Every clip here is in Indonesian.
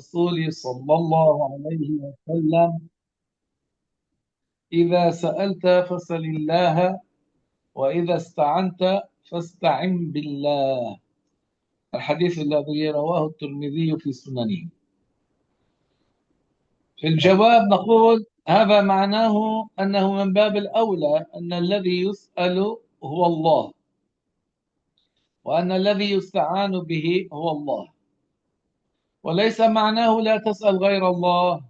الرسول صلى الله عليه وسلم: إذا سألت فسل الله، وإذا استعنت فاستعن بالله. الحديث الذي رواه الترمذي في سننه. في الجواب نقول هذا معناه أنه من باب الأولى أن الذي يسأل هو الله، وأن الذي يستعان به هو الله، وليس معناه لا تسأل غير الله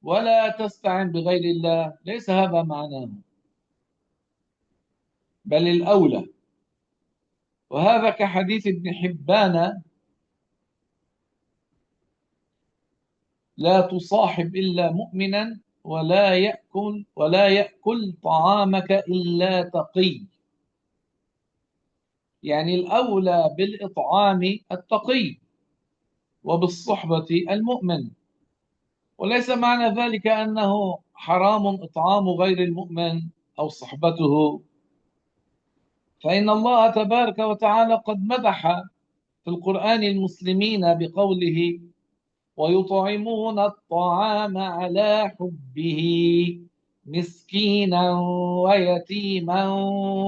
ولا تستعن بغير الله، ليس هذا معناه، بل الأولى. وهذا كحديث ابن حبان: لا تصاحب إلا مؤمنا ولا يأكل طعامك إلا تقي. يعني الأولى بالإطعام التقي وبالصحبة المؤمن، وليس معنى ذلك أنه حرام إطعام غير المؤمن أو صحبته، فإن الله تبارك وتعالى قد مدح في القرآن المسلمين بقوله: ويطعمون الطعام على حبه مسكينا ويتيما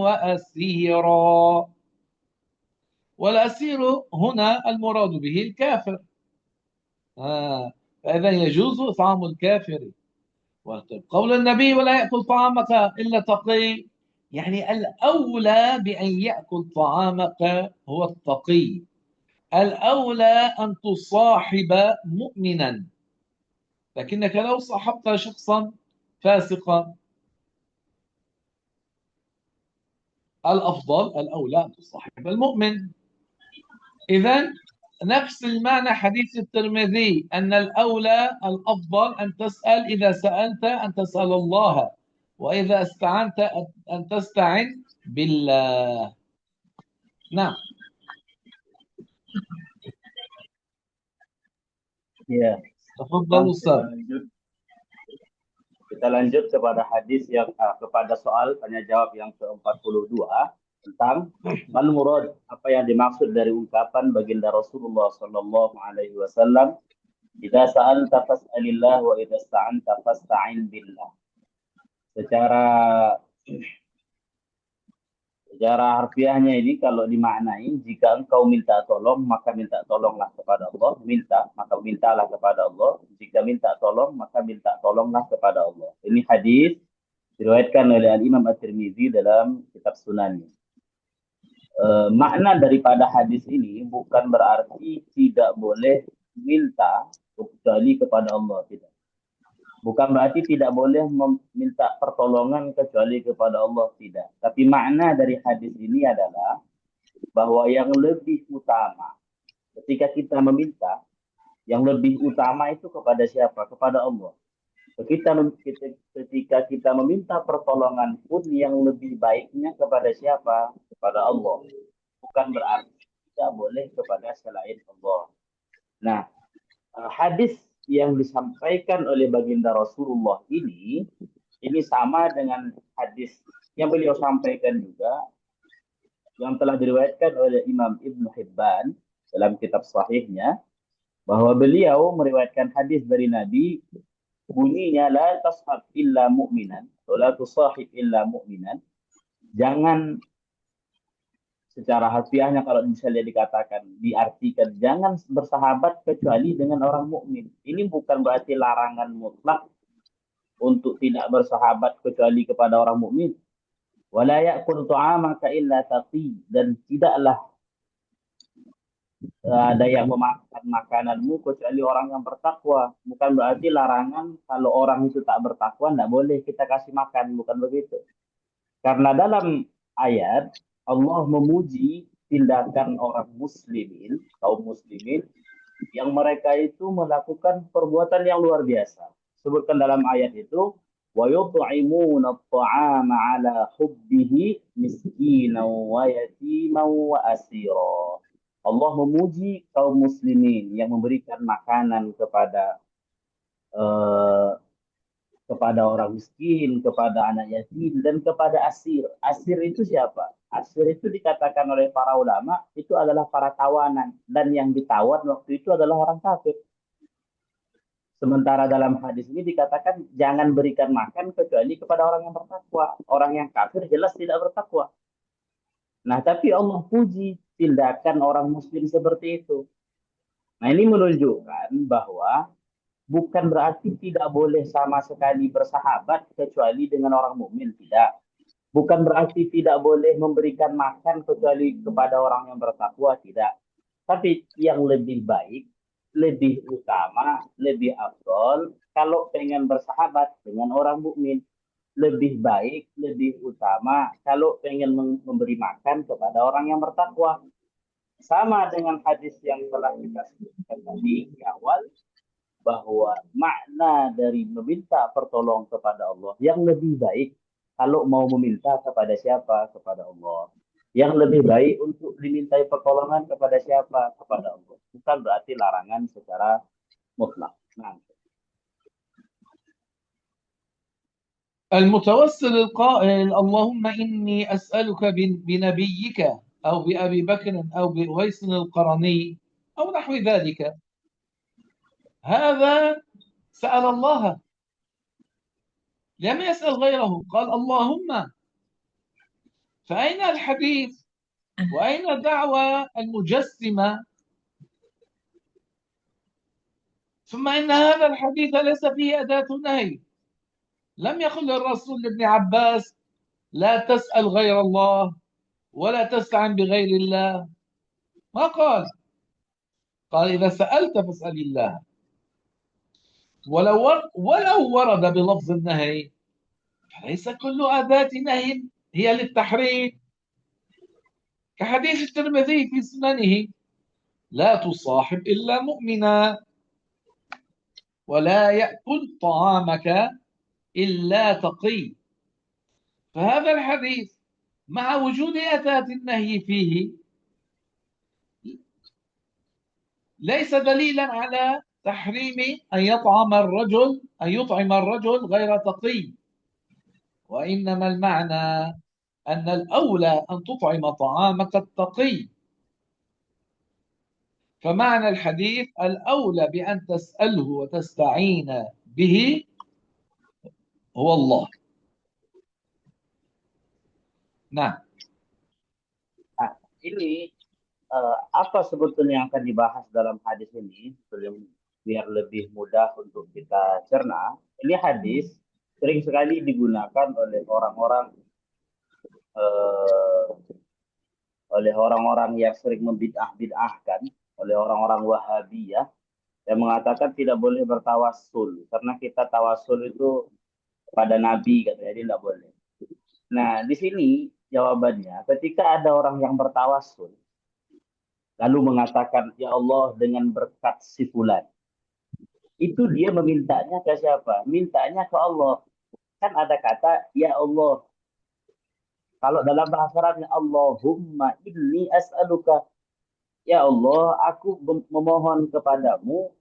وأسيرا. والأسير هنا المراد به الكافر، فإذا يجوز إطعام الكافر. قول النبي: ولا يأكل طعامك إلا تقي، يعني الأولى بأن يأكل طعامك هو التقي، الأولى أن تصاحب مؤمنا. لكنك لو صاحبت شخصا فاسقا، الأفضل الأولى أن تصاحب المؤمن. إذن نفس المعنى حديث الترمذي، أن الأولى الأفضل أن تسأل، إذا سألت أن تسأل الله، وإذا استعنت أن تستعن بالله. نعم. Ya, تفضل kita أستاذ. lanjut. Kita lanjut kepada hadis yang kepada soal tanya jawab yang ke-42 tentang mal murad, apa yang dimaksud dari ungkapan baginda Rasulullah sallallahu alaihi wasallam, "Idza sa'alta fas'alillah wa idza sta'anta fasta'in billah." Secara Secara harfiahnya ini kalau dimaknai, jika engkau minta tolong, maka minta tolonglah kepada Allah. Minta, maka mintalah kepada Allah. Jika minta tolong, maka minta tolonglah kepada Allah. Ini hadis diriwayatkan oleh Al-Imam At-Tirmidzi dalam kitab Sunannya. Makna daripada hadis ini bukan berarti tidak boleh minta kecuali kepada Allah, tidak. Bukan berarti tidak boleh meminta pertolongan kecuali kepada Allah, tidak. Tapi makna dari hadis ini adalah bahwa yang lebih utama ketika kita meminta, yang lebih utama itu kepada siapa? Kepada Allah. Ketika kita meminta pertolongan pun yang lebih baiknya kepada siapa? Kepada Allah. Bukan berarti tidak boleh kepada selain Allah. Nah, hadis yang disampaikan oleh baginda Rasulullah ini sama dengan hadis yang beliau sampaikan juga yang telah diriwayatkan oleh Imam Ibn Hibban dalam kitab sahihnya, bahwa beliau meriwayatkan hadis dari Nabi, bunyinya la tashab illa mu'minan, la tusahib illa mu'minan. Jangan, secara harfiahnya kalau misalnya dikatakan, diartikan jangan bersahabat kecuali dengan orang mukmin. Ini bukan berarti larangan mutlak untuk tidak bersahabat kecuali kepada orang mukmin. Wala ya'kul ta'amaka illa taqi, dan tidaklah ada yang memakan makananmu kecuali orang yang bertakwa. Bukan berarti larangan kalau orang itu tak bertakwa tidak boleh kita kasih makan, bukan begitu. Karena dalam ayat Allah memuji tindakan orang muslimin, kaum muslimin, yang mereka itu melakukan perbuatan yang luar biasa. Sebutkan dalam ayat itu, wa yut'imuna at'ama 'ala hubbihi miskinan wa yatiman wa asira. Allah memuji kaum muslimin yang memberikan makanan kepada orang miskin, kepada anak yatim, dan kepada asir. Asir itu siapa? Asir itu dikatakan oleh para ulama itu adalah para tawanan, dan yang ditawan waktu itu adalah orang kafir. Sementara dalam hadis ini dikatakan jangan berikan makan kecuali kepada orang yang bertakwa. Orang yang kafir jelas tidak bertakwa. Nah, tapi Allah puji tindakan orang muslim seperti itu. Nah, ini menunjukkan bahwa bukan berarti tidak boleh sama sekali bersahabat kecuali dengan orang mukmin, tidak. Bukan berarti tidak boleh memberikan makan kecuali kepada orang yang bertakwa, tidak. Tapi yang lebih baik, lebih utama, lebih afdol kalau pengen bersahabat dengan orang mukmin. Lebih baik, lebih utama kalau pengen memberi makan kepada orang yang bertakwa. Sama dengan hadis yang telah kita sebutkan tadi di awal, bahwa makna dari meminta pertolongan kepada Allah yang lebih baik kalau mau meminta kepada siapa? Kepada Allah. Yang lebih baik untuk dimintai pertolongan kepada siapa? Kepada Allah. Bukan berarti larangan secara mutlak. Nah, المتوسل القائل اللهم إني أسألك بنبيك أو بأبي بكر أو بأويس القرني أو نحو ذلك، هذا سأل الله، لم يسأل غيره، قال اللهم. فأين الحديث وأين الدعوة المجسمة؟ ثم إن هذا الحديث ليس فيه أداة نهي. لم يقل الرسول لابن عباس لا تسأل غير الله ولا تستعن بغير الله، ما قال. قال إذا سألت فاسأل الله. ولو ورد بلفظ النهي فليس كل أداة نهي هي للتحريم، كحديث الترمذي في سننه لا تصاحب إلا مؤمنا، ولا يأكل طعامك إلا تقي. فهذا الحديث مع وجود أداة النهي فيه ليس دليلا على تحريم أن يطعم الرجل غير تقي، وإنما المعنى أن الأولى أن تطعم طعامك التقي. فمعنى الحديث الأولى بأن تسأله وتستعين به هو الله. Nah, ini apa sebetulnya yang akan dibahas dalam hadis ini biar lebih mudah untuk kita cerna. Ini hadis sering sekali digunakan eh, oleh orang-orang yang sering membid'ah-bid'ahkan, oleh orang-orang Wahabiyah yang mengatakan tidak boleh bertawassul karena kita tawasul itu kepada Nabi katanya, jadi tidak boleh. Nah, di sini jawabannya, ketika ada orang yang bertawassul lalu mengatakan ya Allah dengan berkat si fulan, itu dia memintanya ke siapa? Mintanya ke Allah. Kan ada kata ya Allah. Kalau dalam bahasa Arabnya Allahumma inni as'aluka, ya Allah, aku memohon kepadamu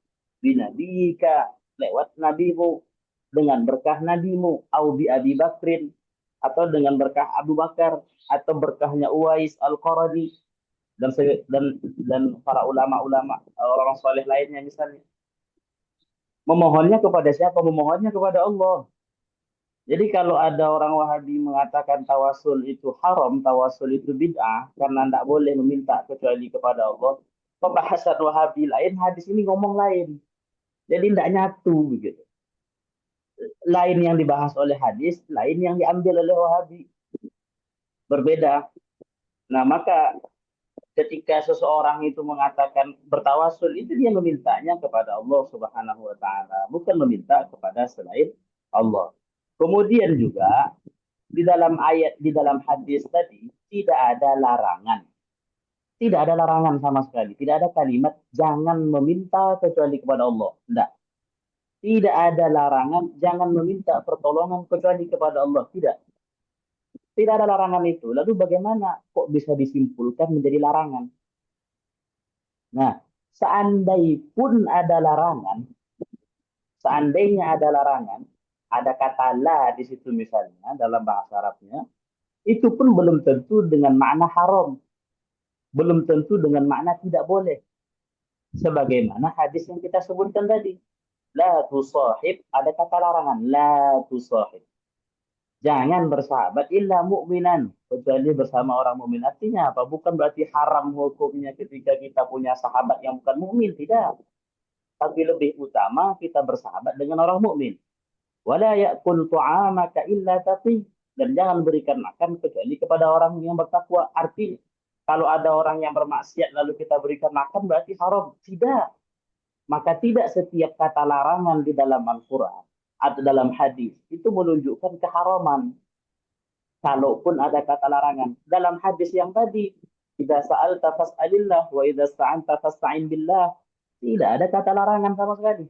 binabiyika, lewat nabimu, dengan berkah nabimu, au bi Abi Bakrin, atau dengan berkah Abu Bakar, atau berkahnya Uwais Al-Qaradi, dan para ulama-ulama, orang soleh lainnya misalnya. Memohonnya kepada siapa? Memohonnya kepada Allah. Jadi kalau ada orang Wahabi mengatakan tawasul itu haram, tawasul itu bid'ah, karena tidak boleh meminta kecuali kepada Allah, pembahasan Wahabi lain, hadis ini ngomong lain. Jadi tidak nyatu begitu. Lain yang dibahas oleh hadis, lain yang diambil oleh Wahabi. Berbeda. Nah, maka ketika seseorang itu mengatakan bertawasul, itu dia memintanya kepada Allah Subhanahu wa taala, bukan meminta kepada selain Allah. Kemudian juga di dalam ayat, di dalam hadis tadi tidak ada larangan. Tidak ada larangan sama sekali. Tidak ada kalimat jangan meminta kecuali kepada Allah. Tidak. Tidak ada larangan jangan meminta pertolongan kecuali kepada Allah. Tidak. Tidak ada larangan itu. Lalu bagaimana kok bisa disimpulkan menjadi larangan? Nah, seandainya ada larangan, ada kata la di situ misalnya dalam bahasa Arabnya, itu pun belum tentu dengan makna haram. Belum tentu dengan makna tidak boleh. Sebagaimana hadis yang kita sebutkan tadi. La tusahib, ada kata larangan. La tusahib. Jangan bersahabat illa mu'minan. Kecuali bersama orang mukmin. Artinya apa? Bukan berarti haram hukumnya ketika kita punya sahabat yang bukan mukmin. Tidak. Tapi lebih utama kita bersahabat dengan orang mukmin. Wala ya'kul tu'amaka illa taqi. Dan jangan berikan makan kecuali kepada orang yang bertakwa. Artinya, kalau ada orang yang bermaksiat lalu kita berikan makan berarti haram. Tidak. Maka tidak setiap kata larangan di dalam Al-Quran atau dalam hadis itu menunjukkan keharaman. Kalaupun ada kata larangan. Dalam hadis yang tadi, idza sa'alta fas'alillah wa idza sta'anta fasta'in billah. Tidak ada kata larangan sama sekali.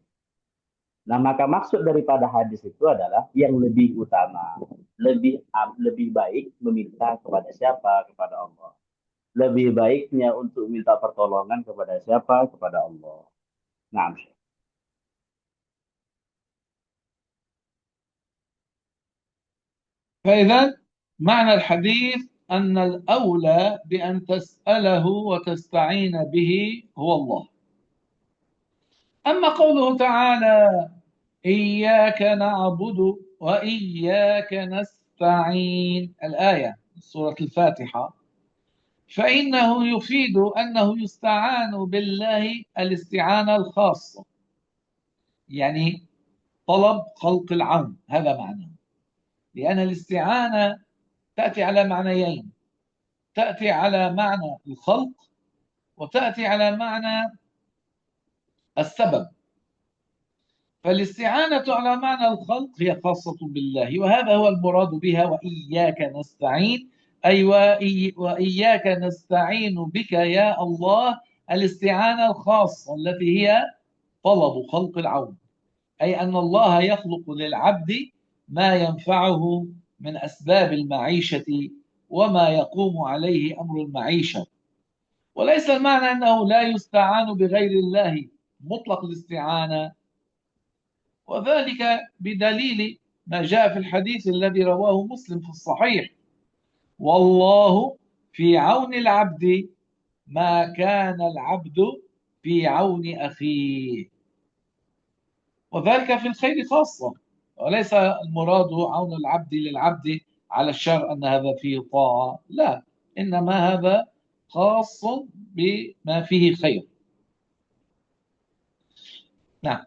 Nah, maka maksud daripada hadis itu adalah yang lebih utama, lebih baik meminta kepada siapa? Kepada Allah. Lebih baiknya untuk minta pertolongan kepada siapa? Kepada Allah. Nah, فإذا معنى الحديث أن الأولى بأن تسأله وتستعين به هو الله. أما قوله تعالى إياك نعبد وإياك نستعين الآية سورة الفاتحة، فإنه يفيد أنه يستعان بالله الاستعانة الخاصة، يعني طلب خلق العون، هذا معناه. لأن الاستعانة تأتي على معنيين، تأتي على معنى الخلق وتأتي على معنى السبب. فالاستعانة على معنى الخلق هي خاصة بالله، وهذا هو المراد بها وإياك نستعين، أي وإياك نستعين بك يا الله، الاستعانة الخاصة التي هي طلب خلق العون، أي أن الله يخلق للعبد ما ينفعه من أسباب المعيشة وما يقوم عليه أمر المعيشة. وليس المعنى أنه لا يستعان بغير الله مطلق الاستعانة، وذلك بدليل ما جاء في الحديث الذي رواه مسلم في الصحيح: والله في عون العبد ما كان العبد في عون أخيه، وذلك في الخير خاصة، وليس المراد عون العبد للعبد على الشر أن هذا فيه طاعة، لا، إنما هذا خاص بما فيه خير. نعم.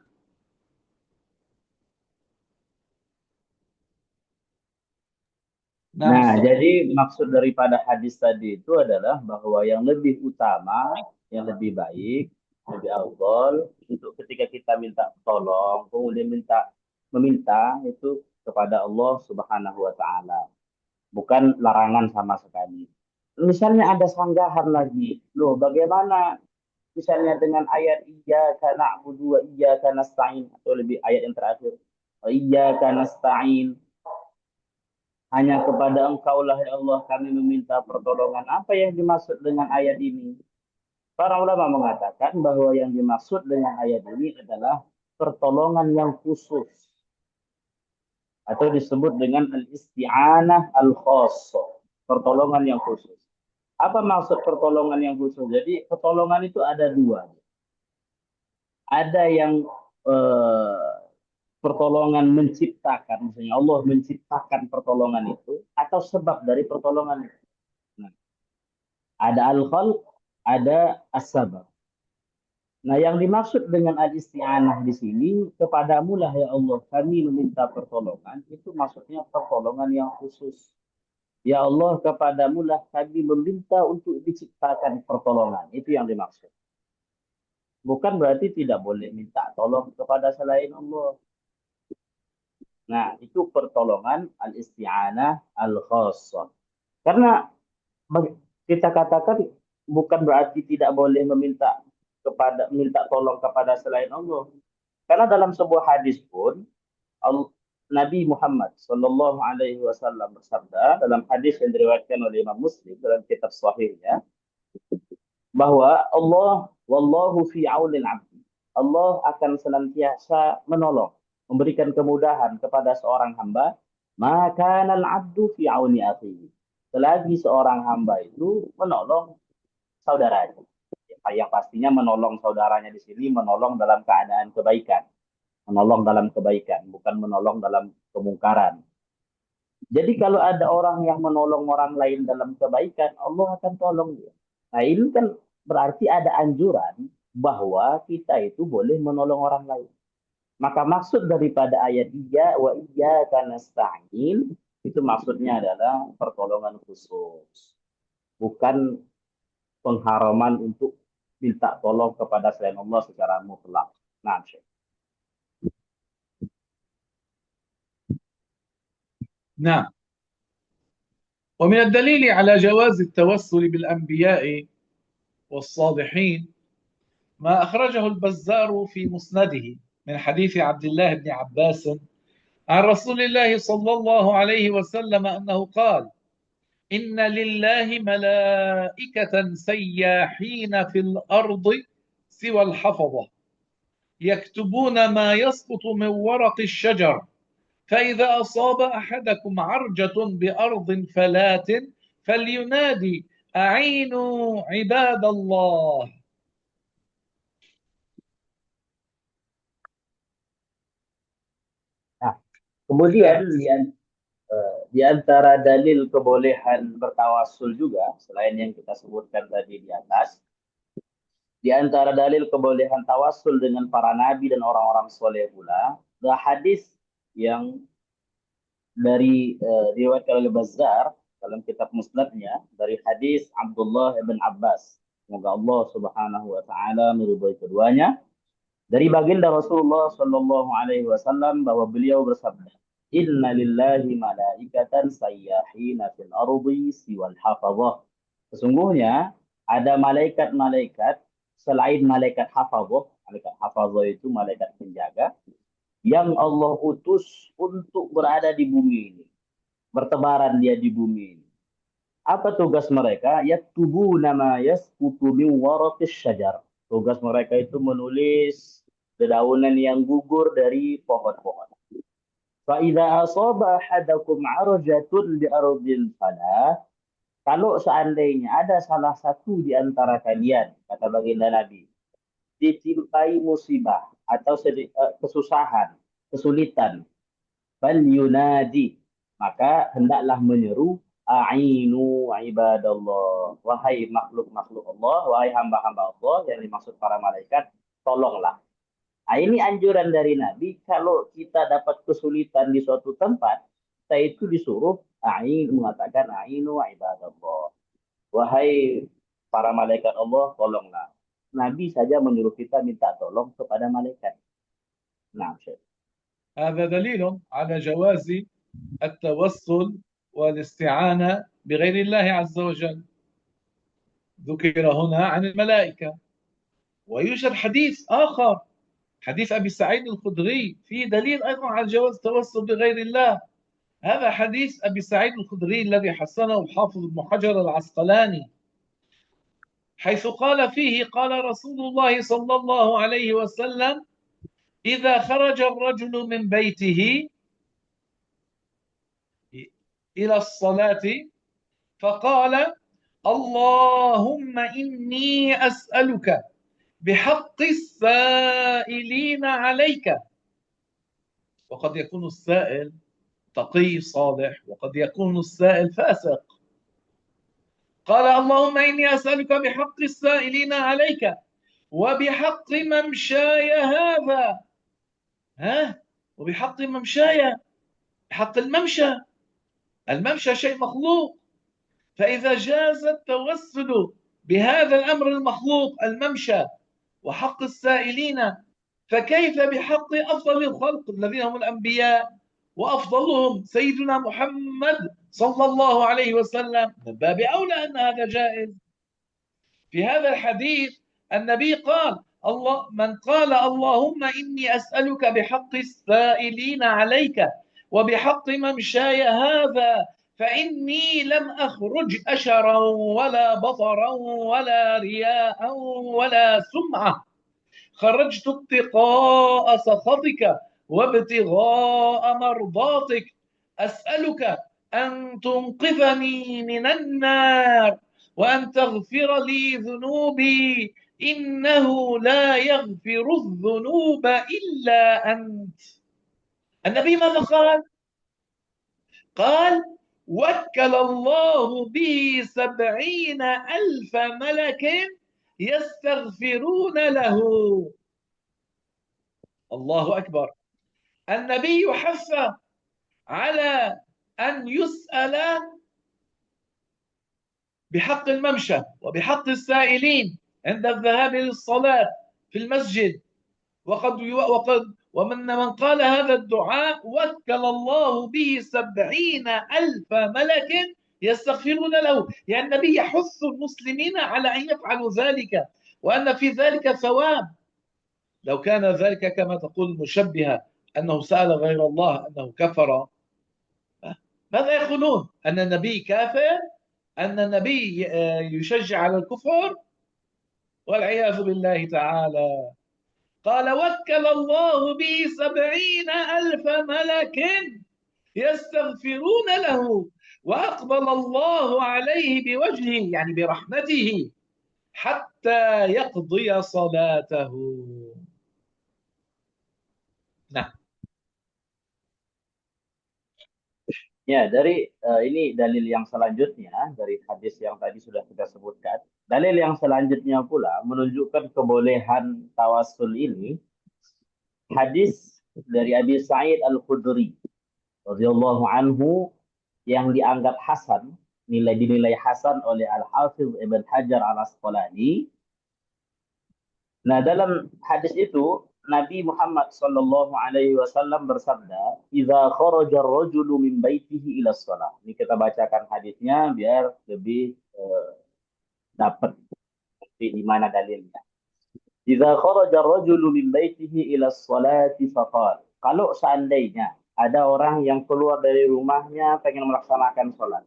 نعم nah, أستاذ. jadi maksud daripada hadis tadi itu adalah bahwa yang lebih utama, yang lebih baik, lebih afdal untuk ketika kita minta tolong, kemudian meminta itu kepada Allah Subhanahu wa taala, bukan larangan sama sekali. Misalnya ada sanggahan lagi, loh bagaimana misalnya dengan ayat iyyaka na'budu wa iyyaka nasta'in, atau lebih ayat yang terakhir, wa iyyaka nasta'in, hanya kepada Engkaulah ya Allah kami meminta pertolongan. Apa yang dimaksud dengan ayat ini? Para ulama mengatakan bahwa yang dimaksud dengan ayat ini adalah pertolongan yang khusus, atau disebut dengan al-isti'anah al-khassah, pertolongan yang khusus. Apa maksud pertolongan yang khusus? Jadi pertolongan itu ada dua. Ada yang eh, pertolongan menciptakan, misalnya Allah menciptakan pertolongan itu, atau sebab dari pertolongan itu. Nah, ada al-khalq, ada as-sabab. Nah, yang dimaksud dengan al-isti'anah di sini, kepadamu lah ya Allah kami meminta pertolongan, itu maksudnya pertolongan yang khusus. Ya Allah, kepadamu lah kami meminta untuk diciptakan pertolongan. Itu yang dimaksud. Bukan berarti tidak boleh minta tolong kepada selain Allah. Nah, itu pertolongan al-isti'anah al-khassah. Karena kita katakan bukan berarti tidak boleh minta tolong kepada selain Allah. Karena dalam sebuah hadis pun Nabi Muhammad Shallallahu Alaihi Wasallam bersabda dalam hadis yang diriwayatkan oleh Imam Muslim dalam kitab Sahihnya, bahwa Allah wallahu fi aunil abdi. Allah akan senantiasa menolong, memberikan kemudahan kepada seorang hamba, maka al abdu fi auni akhihi. Selagi seorang hamba itu menolong saudaranya. Yang pastinya menolong saudaranya di sini menolong dalam keadaan kebaikan. Menolong dalam kebaikan, bukan menolong dalam kemungkaran. Jadi kalau ada orang yang menolong orang lain dalam kebaikan, Allah akan tolong dia. Nah ini kan berarti ada anjuran bahwa kita itu boleh menolong orang lain. Maka maksud daripada ayat iyyaka nasta'in itu maksudnya adalah pertolongan khusus, bukan pengharaman untuk minta tolong kepada selain Allah secara mutlak. Nah, Syekh. نعم. ومن الدليل على جواز التوسل بالأنبياء والصالحين ما أخرجه البزار في مسنده من حديث عبد الله بن عباس عن رسول الله صلى الله عليه وسلم أنه قال: إن لله ملائكة سياحين في الأرض سوى الحفظة يكتبون ما يسقط من ورق الشجر، فإذا أصاب أحدكم عرجة بأرض فلات فلينادي: أعينوا عباد الله. Nah, kemudian di antara dalil kebolehan bertawasul juga, selain yang kita sebutkan tadi di atas, di antara dalil kebolehan tawasul dengan para nabi dan orang-orang soleh pula, ada hadis yang diriwayatkan oleh Bazzar dalam kitab Musnadnya dari hadis Abdullah bin Abbas. Semoga Allah Subhanahu wa taala meridhai keduanya. Dari baginda Rasulullah Shallallahu alaihi wasallam bahwa beliau bersabda, "Inna lillahi malaikatan sayyahina fil ardi siwal hafazah." Sesungguhnya ada malaikat-malaikat selain malaikat hafazah. Malaikat hafazah itu malaikat penjaga yang Allah utus untuk berada di bumi ini, bertebaran dia di bumi ini. Apa tugas mereka? Yaktubu nama yasqutu min waraqis syajar. Tugas mereka itu menulis dedaunan yang gugur dari pohon-pohon. Fa idza asaba ahadakum arjatun di ardil fala, kalau seandainya ada salah satu di antara kalian, kata baginda Nabi, ditimpai musibah atau kesusahan, kesulitan, fal yunadi, maka hendaklah menyeru, a'inu ibadallah, wahai makhluk-makhluk Allah, wahai hamba-hamba Allah, yang dimaksud para malaikat, tolonglah. Nah, ini anjuran dari Nabi, kalau kita dapat kesulitan di suatu tempat, kita itu disuruh mengatakan a'inu ibadallah, wahai para malaikat Allah, tolonglah. Nabi saja menyuruh kita minta tolong kepada malaikat. Nah, Syekh. هذا دليل على جواز التوسل والاستعانة بغير الله عز وجل. ذكر هنا عن الملائكة، ويوجد حديث آخر، حديث أبي سعيد الخدري، فيه دليل أيضا على جواز التوسل بغير الله. هذا حديث أبي سعيد الخدري الذي حسنه الحافظ ابن حجر العسقلاني، حيث قال فيه: قال رسول الله صلى الله عليه وسلم: إذا خرج الرجل من بيته إلى الصلاة فقال: اللهم إني أسألك بحق السائلين عليك. وقد يكون السائل تقي صالح، وقد يكون السائل فاسق. قال: اللهم إني أسألك بحق السائلين عليك وبحق ممشاي هذا. وبحق ممشاي، بحق الممشى. الممشى شيء مخلوق، فإذا جاز التوسل بهذا الأمر المخلوق الممشى وحق السائلين، فكيف بحق أفضل الخلق الذين هم الأنبياء، وأفضلهم سيدنا محمد صلى الله عليه وسلم؟ من باب أولى أن هذا جائز. في هذا الحديث النبي قال: من قال اللهم إني أسألك بحق السائلين عليك وبحق ممشاي هذا فإني لم أخرج أشرا ولا بطرا ولا رياء ولا سمعة، خرجت ابتغاء سخطك وابتغاء مرضاتك، أسألك أن تنقذني من النار وأن تغفر لي ذنوبي إنه لا يغفر الذنوب إلا أنت. النبي ماذا قال؟ قال وكل الله به 70,000 ملك يستغفرون له. الله أكبر. النبي حث على أن يسأل بحق الممشى وبحق السائلين عند الذهاب للصلاة في المسجد. ومن قال هذا الدعاء وكل الله به 70,000 ملك يستغفرون له. يعني النبي يحث المسلمين على أن يفعلوا ذلك، وأن في ذلك ثواب. لو كان ذلك كما تقول المشبهة أنه سأل غير الله أنه كفر، ماذا يقولون؟ أن النبي كافر؟ أن النبي يشجع على الكفر؟ والعياذ بالله تعالى. قال وكل الله به 70,000 ملك يستغفرون له، وأقبل الله عليه بوجهه يعني برحمته حتى يقضي صلاته. Nah, Ya, dari ini dalil yang selanjutnya dari hadis yang tadi sudah kita sebutkan. Dalil yang selanjutnya pula menunjukkan kebolehan tawasul ini. Hadis dari Abi Sa'id Al-Khudri radhiyallahu anhu yang dianggap hasan, dinilai hasan oleh Al-Hafidz Ibn Hajar Al-Asqalani. Nah, dalam hadis itu Nabi Muhammad sallallahu alaihi wasallam bersabda, "Idza kharaja ar-rajulu min baitihi ila shalah." Ini kita bacakan hadisnya biar lebih dapat di mana dalilnya. "Idza kharaja ar-rajulu min baitihi ila sholati faqala." Kalau seandainya ada orang yang keluar dari rumahnya pengen melaksanakan sholat.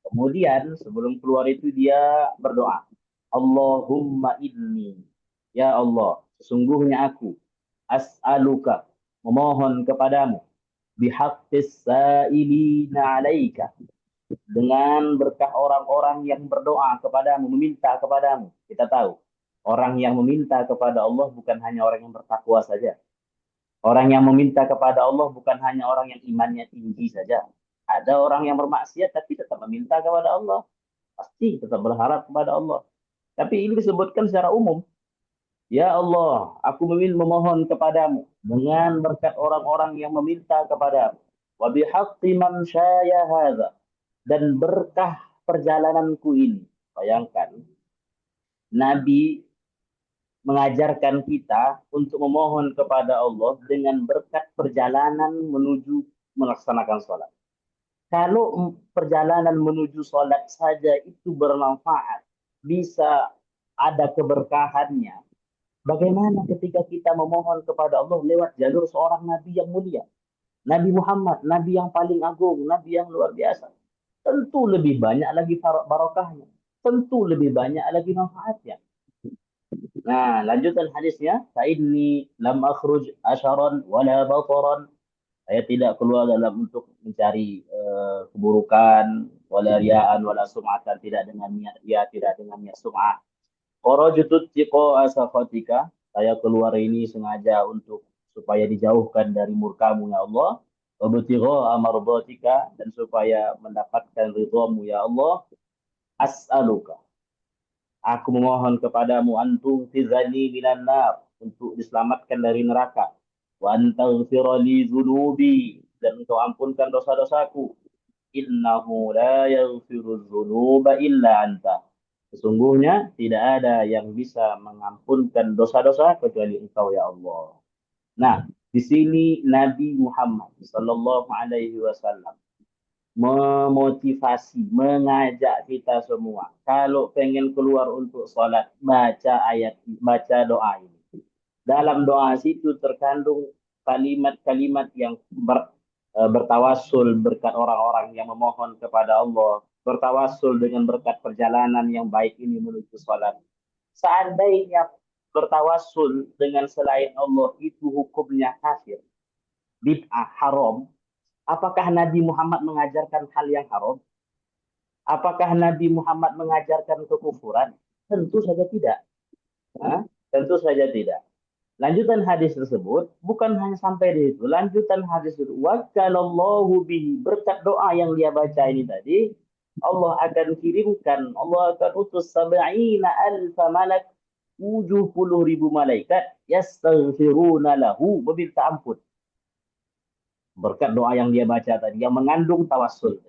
Kemudian sebelum keluar itu dia berdoa, Allahumma inni, ya Allah, sesungguhnya aku, as'aluka, memohon kepadamu, bihaqqis sa'ilina alaika, dengan berkah orang-orang yang berdoa kepadamu, meminta kepadamu. Kita tahu, orang yang meminta kepada Allah bukan hanya orang yang bertakwa saja. Orang yang meminta kepada Allah bukan hanya orang yang imannya tinggi saja. Ada orang yang bermaksiat tapi tetap meminta kepada Allah. Pasti tetap berharap kepada Allah. Tapi ini disebutkan secara umum. Ya Allah, aku memohon kepadamu dengan berkat orang-orang yang meminta kepadamu. Wa bihaqqi man syaya hadza, dan berkah perjalananku ini. Bayangkan, Nabi mengajarkan kita untuk memohon kepada Allah dengan berkat perjalanan menuju melaksanakan sholat. Kalau perjalanan menuju sholat saja itu bermanfaat, bisa ada keberkahannya. Bagaimana ketika kita memohon kepada Allah lewat jalur seorang Nabi yang mulia? Nabi Muhammad, Nabi yang paling agung, Nabi yang luar biasa. Tentu lebih banyak lagi barokahnya. Tentu lebih banyak lagi manfaatnya. Nah, lanjutan hadisnya, "Fa'inni lam akhruj asharan wala bataran." Saya tidak keluar dalam untuk mencari keburukan, wala riyaan, wala sum'atan, tidak dengan niat ria, tidak dengan niat sum'ah. Kharajtu tiqa asafatika, saya keluar ini sengaja untuk supaya dijauhkan dari murkamu ya Allah. Wabtigha amardatika, dan supaya mendapatkan ridhamu ya Allah. As'aluka, aku memohon kepadamu antum tizani minan nar, untuk diselamatkan dari neraka. Wa antaghfira li dzunubi, dan engkau ampunkan dosa-dosaku. Innahu la yaghfiru dzunuba illa anta. Sesungguhnya tidak ada yang bisa mengampunkan dosa-dosa kecuali engkau ya Allah. Nah, di sini Nabi Muhammad sallallahu alaihi wasallam memotivasi, mengajak kita semua. Kalau pengen keluar untuk sholat, baca ayat, baca doa ini. Dalam doa situ terkandung kalimat-kalimat yang bertawasul berkat orang-orang yang memohon kepada Allah, bertawasul dengan berkat perjalanan yang baik ini menuju sholat. Seandainya bertawasul dengan selain Allah itu hukumnya kafir, bid'ah, haram, apakah Nabi Muhammad mengajarkan hal yang haram? Apakah Nabi Muhammad mengajarkan kekufuran? Tentu saja tidak. Hah? Tentu saja tidak. Lanjutan hadis tersebut bukan hanya sampai di situ. Lanjutan hadis itu, wakalallahu bihi, berkat doa yang dia baca ini tadi, Allah akan kirimkan, Allah akan utus sab'ina alfa malak, 70.000 malaikat, yastaghfiruna lahu, meminta ampun. Berkat doa yang dia baca tadi, yang mengandung tawassul.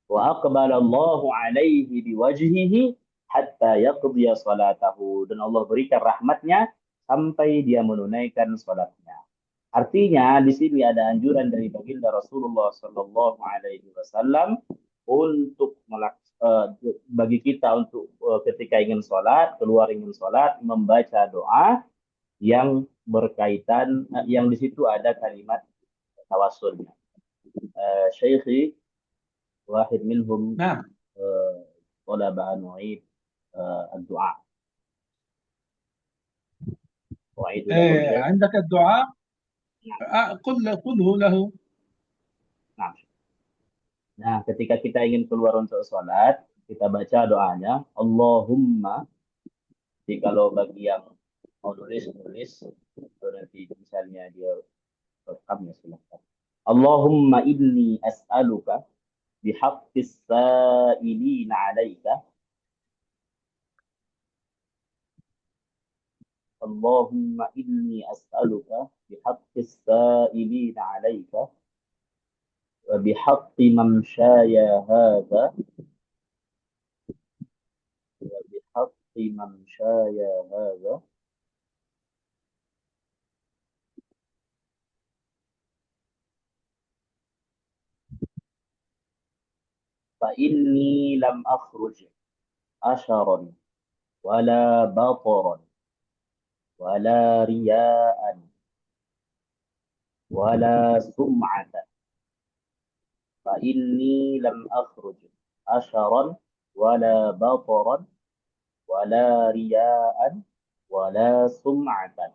Wa aqbalallahu alaihi biwajhihi hatta yaqdiya salatahu. Dan Allah berikan rahmatnya sampai dia menunaikan salatnya. Artinya di sini ada anjuran dari baginda Rasulullah Sallallahu Alaihi Wasallam untuk bagi kita untuk ketika ingin sholat, keluar ingin sholat, membaca doa yang berkaitan, yang di situ ada kalimat tawassulnya. Syekhi واحد منهم نعم. طلب أن أعيد الدعاء أعيد له عندك الدعاء نعم. قله له. نعم. Nah, ketika kita ingin keluar untuk sholat, kita baca doanya, Allahumma, jadi kalau bagi yang mau nulis, nanti misalnya dia rekam ya silahkan. Allahumma inni as'aluka bihaqqis sa'ilina alaika. اللهم إني أسألك بحق السائلين عليك وبحق ممشاي هذا وبحق ممشاي هذا فإني لم أخرج أشرا ولا بطرا ولا رياء ولا سمعة فإني لم أخرج أشرا ولا بطرا ولا رياء ولا سمعة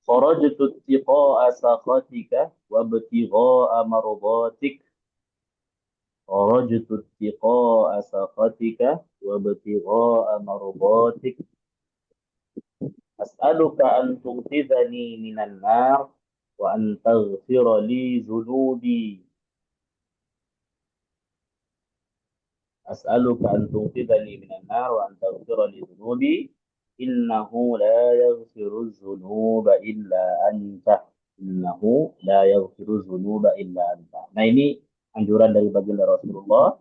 خرجت اتقاء سخطك وابتغاء مرضاتك خرجت اتقاء سخطك وابتغاء مرضاتك أسألك أن تنقذني من النار وأن تغفر لي ذنوبي أسألك أن تنقذني من النار وأن تغفر لي ذنوبي إنه لا يغفر الذنوب إلا أنت إنه لا يغفر الذنوب إلا أنت. Nah, ini anjuran dari baginda Rasulullah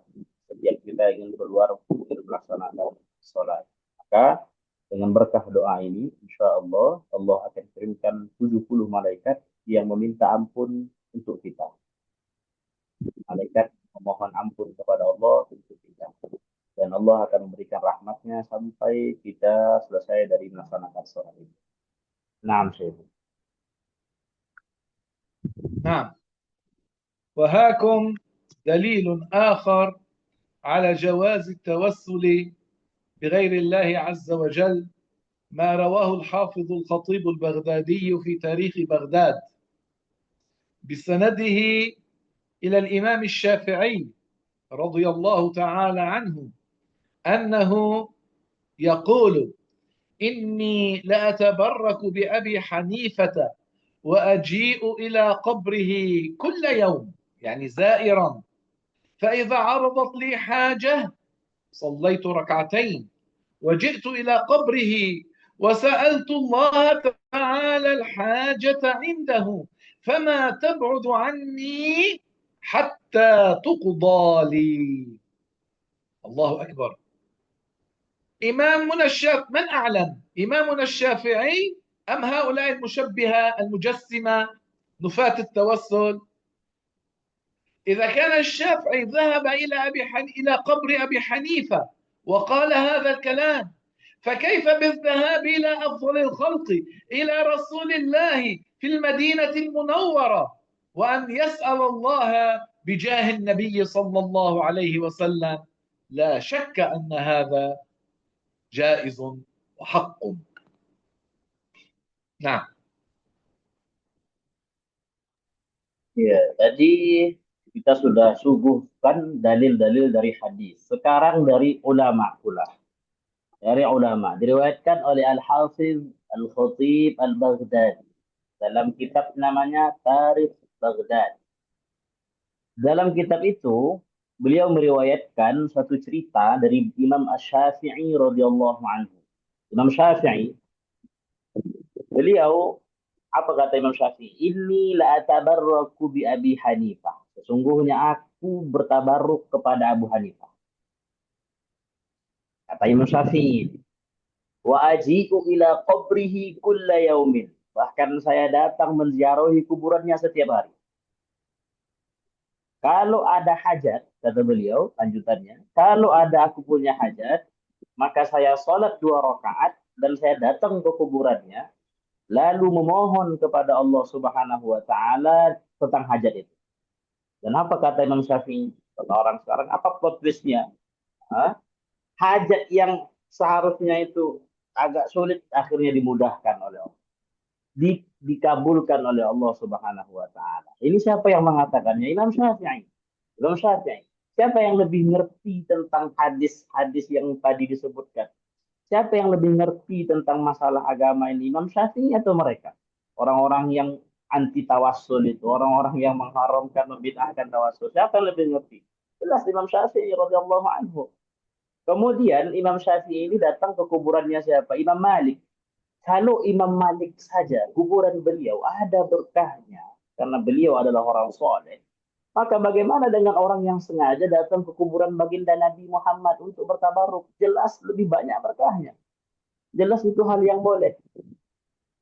setiap kita ingin keluar untuk melaksanakan sholat. Maka dengan berkah doa ini, insya Allah, Allah akan kirimkan 70 malaikat yang meminta ampun untuk kita. Malaikat memohon ampun kepada Allah untuk kita. Dan Allah akan memberikan rahmatnya sampai kita selesai dari melaksanakan sholat ini. Naam, Syekh. نعم. وهاكم دليل آخر على جواز التوسل بغير الله عز وجل، ما رواه الحافظ الخطيب البغدادي في تاريخ بغداد بسنده إلى الإمام الشافعي رضي الله تعالى عنه أنه يقول: إني لأتبرك بأبي حنيفة وأجيء إلى قبره كل يوم، يعني زائرا، فإذا عرضت لي حاجة صليت ركعتين وجئت إلى قبره وسألت الله تعالى الحاجة عنده فما تبعد عني حتى تقضى لي. الله أكبر. إمامنا الشافعي، من أعلم، إمامنا الشافعي أم هؤلاء المشبهة المجسمة نفاة التوسل؟ إذا كان الشافعي ذهب إلى قبر أبي حنيفة وقال هذا الكلام، فكيف بالذهاب إلى أفضل الخلق، إلى رسول الله في المدينة المنورة، وأن يسأل الله بجاه النبي صلى الله عليه وسلم؟ لا شك أن هذا جائز وحق. نعم. Ya, tadi kita sudah suguhkan dalil-dalil dari hadis. Sekarang dari ulama pula. dari ulama. Diriwayatkan oleh Al-Hafiz Al-Khatib Al-Baghdadi dalam kitab namanya Tarikh Baghdad. Dalam kitab itu, beliau meriwayatkan satu cerita dari Imam Asy-Syafi'i radhiyallahu anhu. Imam Syafi'i, beliau apa kata Imam Syafi'i? Inni la atabarraku bi Abi Hanifah. Sesungguhnya aku bertabarruk kepada Abu Hanifah. Kata Imam Syafi'i, wa aji'u ila qabrihi kulla yaumin. Bahkan saya datang menziarahi kuburannya setiap hari. Kalau ada hajat, kata beliau, lanjutannya, kalau ada aku punya hajat, maka saya sholat 2 rakaat dan saya datang ke kuburannya, lalu memohon kepada Allah Subhanahu wa Ta'ala tentang hajat itu. Dan apa kata Imam Syafi'i? Kata orang sekarang, apa plot twistnya? Hah? Hajat yang seharusnya itu agak sulit akhirnya dimudahkan oleh Allah. Dikabulkan oleh Allah Subhanahu wa Ta'ala. Ini siapa yang mengatakannya? Imam Syafi'i. Imam Syafi'i. Siapa yang lebih ngerti tentang hadis-hadis yang tadi disebutkan? Siapa yang lebih ngerti tentang masalah agama ini? Imam Syafi'i atau mereka? Orang-orang yang anti tawassul itu, orang-orang yang mengharamkan, membid'ahkan tawassul. Siapa yang lebih ngerti? Jelas Imam Syafi'i radhiyallahu anhu. Kemudian Imam Syafi'i ini datang ke kuburannya siapa? Imam Malik. Kalau Imam Malik saja kuburan beliau ada berkahnya karena beliau adalah orang soleh, maka bagaimana dengan orang yang sengaja datang ke kuburan baginda Nabi Muhammad untuk bertabaruk? Jelas lebih banyak berkahnya. Jelas itu hal yang boleh.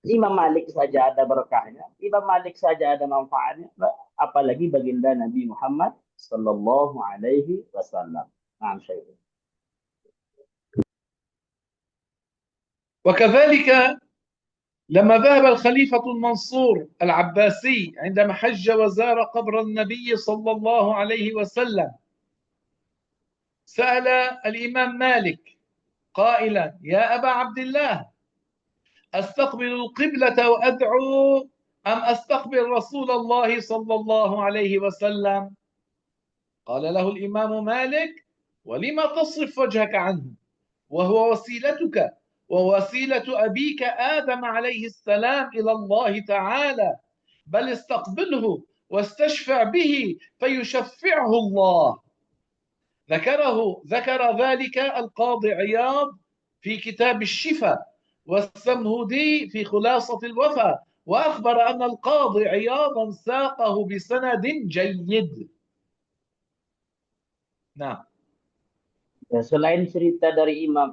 Imam Malik saja ada berkahnya, Imam Malik saja ada manfaatnya, apalagi baginda Nabi Muhammad sallallahu alaihi wasallam. Nah, Syekh. وكذلك لما ذهب الخليفة المنصور العباسي عندما حج وزار قبر النبي صلى الله عليه وسلم سأل الإمام مالك قائلا يا أبا عبد الله أستقبل القبلة وأدعو أم أستقبل رسول الله صلى الله عليه وسلم؟ قال له الإمام مالك ولما تصرف وجهك عنه وهو وسيلتك ووسيلة أبيك آدم عليه السلام إلى الله تعالى، بل استقبله واستشفع به فيشفعه الله. ذكر ذلك القاضي عياض في كتاب الشفاء، والسمهودي في خلاصة الوفاء، وأخبر أن القاضي عياضا ساقه بسند جيد. نعم. Ya, selain cerita dari Imam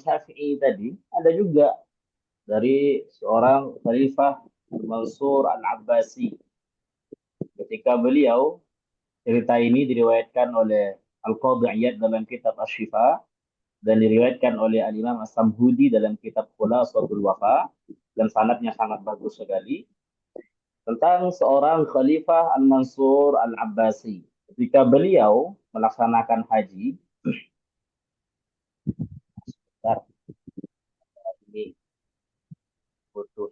Syafi'i tadi, ada juga dari seorang Khalifah Mansur Al-Abbasi. Ketika beliau, cerita ini diriwayatkan oleh Al-Qadhi Iyad dalam kitab Asy-Syifa dan diriwayatkan oleh Al-Imam As-Samhudi dalam kitab Khulasatul Wafa dan sanadnya sangat bagus sekali tentang seorang Khalifah Al-Mansur Al-Abbasi. Ketika beliau melaksanakan haji, ini butuh.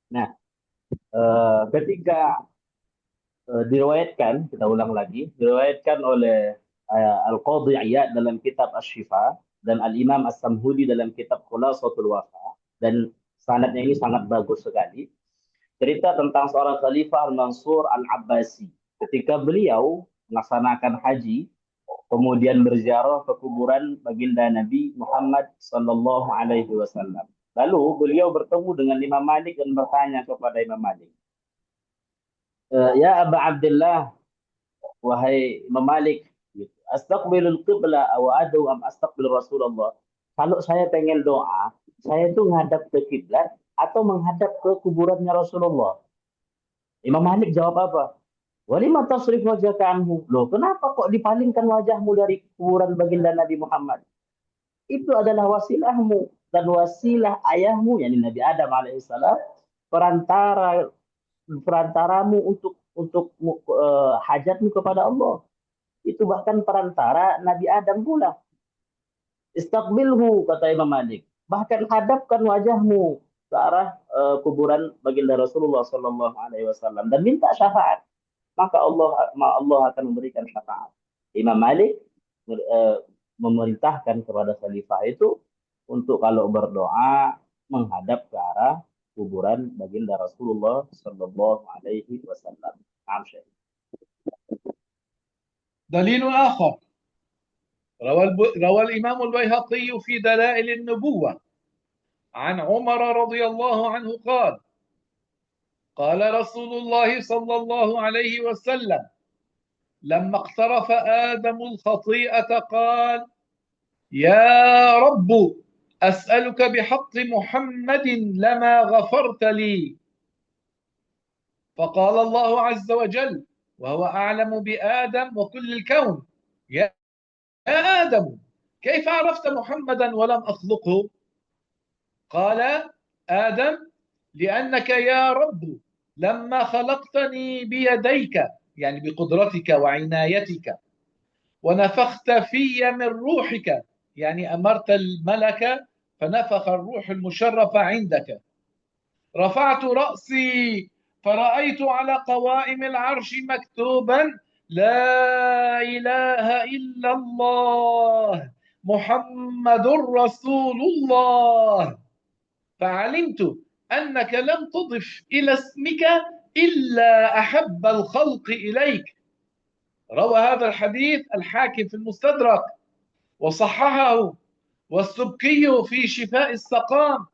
Nah, ketika diriwayatkan, kita ulang lagi, diriwayatkan oleh Al-Qadhi Iyad dalam kitab Asy-Syifa dan Al-Imam As-Samhudi dalam kitab Khulasatul Wafa dan sanadnya ini sangat bagus sekali. Cerita tentang seorang Khalifah Al-Mansur Al-Abbasi. Ketika beliau melaksanakan haji, kemudian berziarah ke kuburan baginda Nabi Muhammad sallallahu alaihi wasallam. Lalu beliau bertemu dengan Imam Malik dan bertanya kepada Imam Malik, "Ya Aba Abdullah, wahai Imam Malik, astaqbilul qibla aw adu am astaqbil Rasulullah?" Kalau saya pengen doa, saya itu ngadap ke kiblat atau menghadap ke kuburannya Rasulullah? Imam Malik jawab apa? Walima tasrif wajhaka anhu. Loh, kenapa kok dipalingkan wajahmu dari kuburan baginda Nabi Muhammad? Itu adalah wasilahmu dan wasilah ayahmu, yakni Nabi Adam alaihissalam, perantara perantaramu untuk hajatmu kepada Allah. Itu bahkan perantara Nabi Adam pula. Istaqbilhu, kata Imam Malik. Bahkan hadapkan wajahmu ke arah kuburan baginda Rasulullah Sallallahu Alaihi Wasallam dan minta syafaat. Maka Allah akan memberikan syafaat. Imam Malik memerintahkan kepada khalifah itu untuk kalau berdoa menghadap ke arah kuburan baginda Rasulullah Sallallahu Alaihi Wasallam. دليل آخر، روى الإمام البيهقي في دلائل النبوة عن عمر رضي الله عنه قال: قال رسول الله صلى الله عليه وسلم: لما اقترف آدم الخطيئة قال: يا رب أسألك بحق محمد لما غفرت لي. فقال الله عز وجل وهو أعلم بآدم وكل الكون: يا آدم كيف عرفت محمدا ولم أخلقه؟ قال آدم: لأنك يا رب لما خلقتني بيديك، يعني بقدرتك وعنايتك، ونفخت في من روحك، يعني أمرت الملك فنفخ الروح المشرف عندك، رفعت رأسي فرأيت على قوائم العرش مكتوبا: لا إله إلا الله محمد رسول الله، فعلمت أنك لم تضف إلى اسمك إلا أحب الخلق إليك. روى هذا الحديث الحاكم في المستدرك وصححه، والسبكي في شفاء السقام.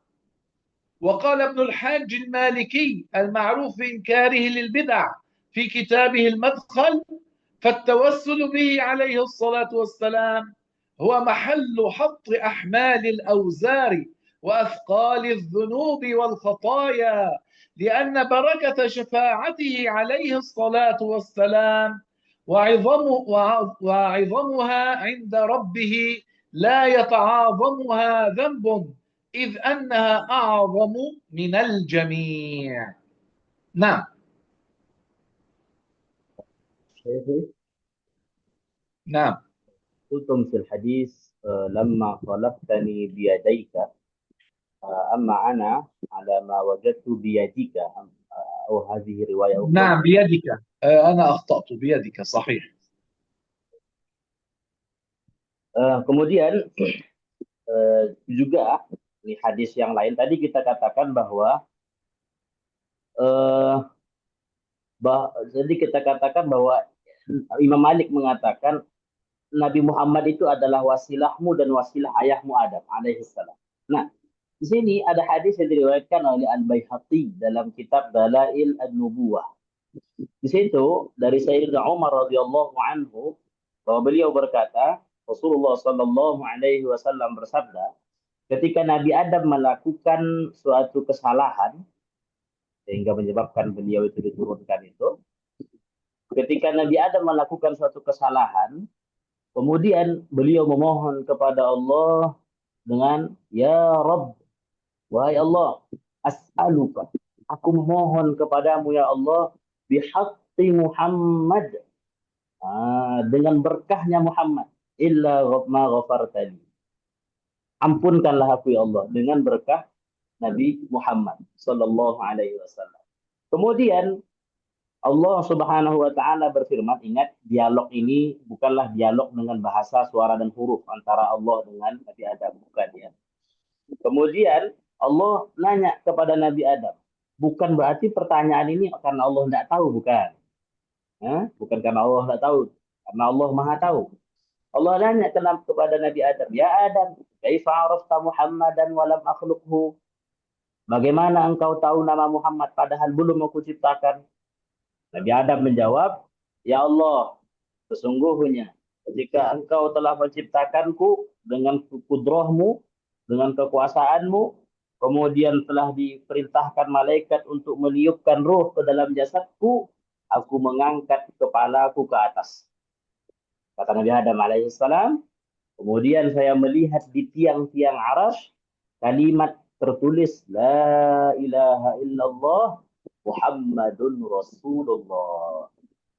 وقال ابن الحاج المالكي المعروف بإنكاره للبدع في كتابه المدخل: فالتوسل به عليه الصلاة والسلام هو محل حط أحمال الأوزار وأثقال الذنوب والخطايا، لأن بركة شفاعته عليه الصلاة والسلام وعظمها عند ربه لا يتعاظمها ذنب، إذ أنها أعظم من الجميع. نعم. نعم. قلتم في الحديث لما خلقتني بيديك، أما أنا على ما وجدت بيدك، أو هذه رواية أخرى. نعم بيدك، أنا أخطأت، بيدك صحيح. Kemudian juga di hadis yang lain tadi kita katakan bahwa Imam Malik mengatakan Nabi Muhammad itu adalah wasilahmu dan wasilah ayahmu Adam alaihissalam. Nah, di sini ada hadis yang diriwayatkan oleh Al-Baihaqi dalam kitab Dalail An-Nubuwah. Di situ dari Sayyidina Umar radhiyallahu anhu bahwa beliau berkata, Rasulullah sallallahu alaihi wasallam bersabda, ketika Nabi Adam melakukan suatu kesalahan sehingga menyebabkan beliau itu diturunkan itu, ketika Nabi Adam melakukan suatu kesalahan, kemudian beliau memohon kepada Allah dengan ya Rabb, wahai Allah, as'aluka, aku memohon kepadamu ya Allah, bihaqqi Muhammad, dengan berkahnya Muhammad, illa ma ghafartali, ampunkanlah aku ya Allah dengan berkah Nabi Muhammad sallallahu alaihi wasallam. Kemudian Allah Subhanahu wa taala berfirman, ingat dialog ini bukanlah dialog dengan bahasa suara dan huruf antara Allah dengan Nabi Adam, bukan ya. Kemudian Allah nanya kepada Nabi Adam, bukan berarti pertanyaan ini karena Allah tidak tahu, bukan. Bukan karena Allah tidak tahu, karena Allah Maha tahu. Allah nanya kepada Nabi Adam, ya Adam, kaifa arafta Muhammadan wa lam akhluqhu? Bagaimana engkau tahu nama Muhammad padahal belum aku ciptakan? Nabi Adam menjawab, ya Allah, sesungguhnya ketika engkau telah menciptakanku dengan kudrahmu, dengan kekuasaanmu, kemudian telah diperintahkan malaikat untuk meniupkan ruh ke dalam jasadku, aku mengangkat kepalaku ke atas. Kata Nabi Adam alaihissalam, kemudian saya melihat di tiang-tiang arasy kalimat tertulis La ilaha illallah Muhammadun Rasulullah.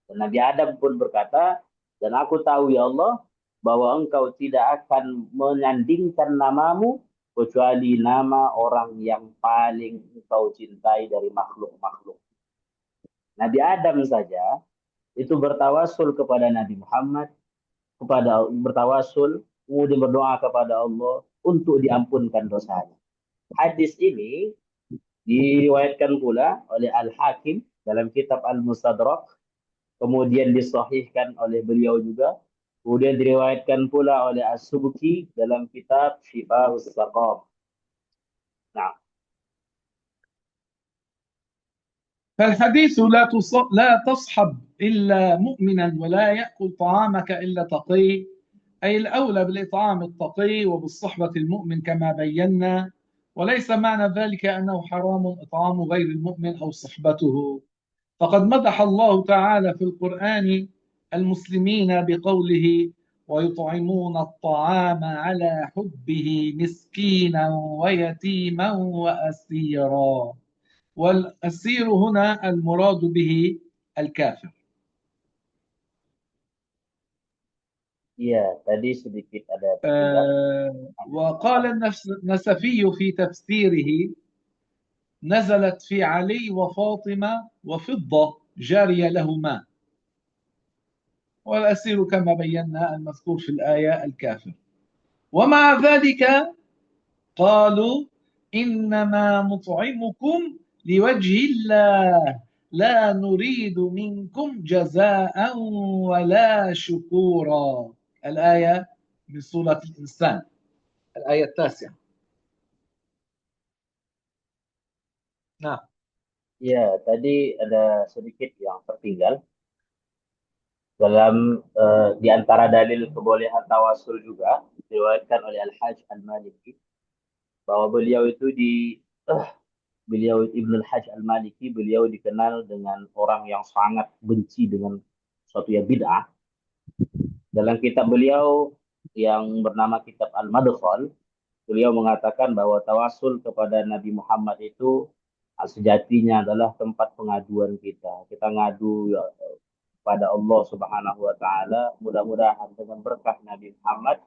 Dan Nabi Adam pun berkata, dan aku tahu ya Allah bahwa engkau tidak akan menyandingkan namamu kecuali nama orang yang paling engkau cintai dari makhluk-makhluk. Nabi Adam saja itu bertawasul kepada Nabi Muhammad, kepada bertawasul, kemudian berdoa kepada Allah untuk diampunkan dosanya. Hadis ini diriwayatkan pula oleh Al-Hakim dalam kitab Al-Mustadrak, kemudian disahihkan oleh beliau juga, kemudian diriwayatkan pula oleh As-Subki dalam kitab Shifa'us Saqam. Nah, فالحديث لا تصحب إلا مؤمنا ولا يأكل طعامك إلا تقي، أي الأولى بالإطعام التقي وبالصحبة المؤمن كما بينا، وليس معنى ذلك أنه حرام إطعام غير المؤمن أو صحبته. فقد مدح الله تعالى في القرآن المسلمين بقوله ويطعمون الطعام على حبه مسكينا ويتيما وأسيرا، والأسير هنا المراد به الكافر. iya tadi sedikit ada tertinggal. وقال النسفي في تفسيره نزلت في علي وفاطمة وفضة جارية لهما، والأسير كما بينا المذكور في الآية الكافر. ومع ذلك قالوا إنما نطعمكم لوجه الله لا نريد منكم جزاء ولا شكورا. الآية من سورة الإنسان، الآية التاسعة. نعم. Ya, tadi ada sedikit yang tertinggal dalam di antara dalil kebolehan tawasul juga diriwayatkan oleh Al-Hajj Al-Maliki bahwa beliau itu beliau Ibnu Al-Hajj Al-Maliki, beliau dikenal dengan orang yang sangat benci dengan suatu yang bid'ah. Dalam kitab beliau yang bernama kitab Al-Madkhal, beliau mengatakan bahwa tawasul kepada Nabi Muhammad itu sejatinya adalah tempat pengaduan kita. Kita ngadu ya, pada Allah Subhanahu wa taala, mudah-mudahan dengan berkah Nabi Muhammad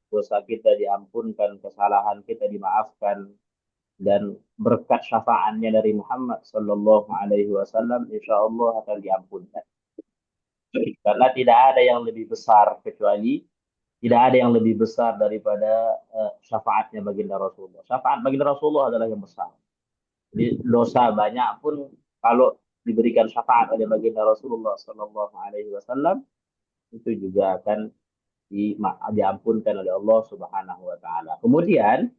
dosa kita diampunkan, kesalahan kita dimaafkan, dan berkat syafaatnya dari Muhammad Sallallahu Alaihi Wasallam, insya Allah akan diampunkan. Karena tidak ada yang lebih besar kecuali tidak ada yang lebih besar daripada syafaatnya baginda Rasulullah. Syafaat baginda Rasulullah adalah yang besar. Jadi dosa banyak pun kalau diberikan syafaat oleh baginda Rasulullah Sallallahu Alaihi Wasallam itu juga akan diampunkan oleh Allah Subhanahu Wa Taala. Kemudian